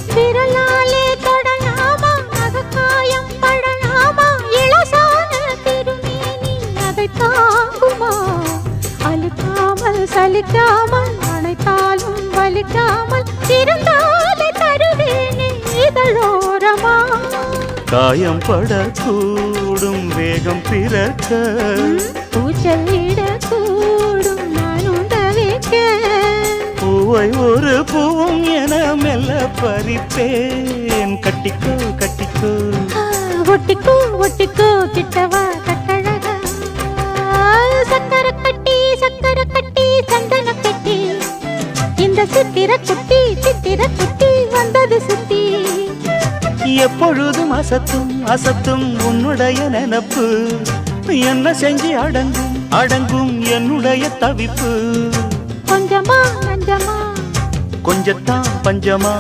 விரலாலே தொடலாமா நகக்காயம் படலாமா இளசான திருமேனி அதை தாங்குமா அழுக்காமல் சலிக்காமல் அணைத்தாலும் வலிக்காமல் இருந்தாலே தருவேனே இதழோரமா காயம் படக்கூடும் வேகம் பிறக்க பூச்சலிடக்கூடும் நானும் தவிக்க பூவை ஒரு பூவும் என மெல்ல பறிப்பேன் கட்டிக்கோ கட்டிக்கோ ஒட்டிக்கோ ஒட்டிக்கோ கிட்டவா கட்டழகா சக்கர கட்டி சந்தன கட்டி இந்த சித்திர குட்டி வந்தது சுத்தி எப்பொழுதும் அசத்தும் அசத்தும் உன்னுடைய நினப்பு என்ன செஞ்சு அடங்கும் அடங்கும் என்னுடைய தவிப்பு கொஞ்சமா நஞ்சமா கொஞ்சத்தான் பஞ்சமா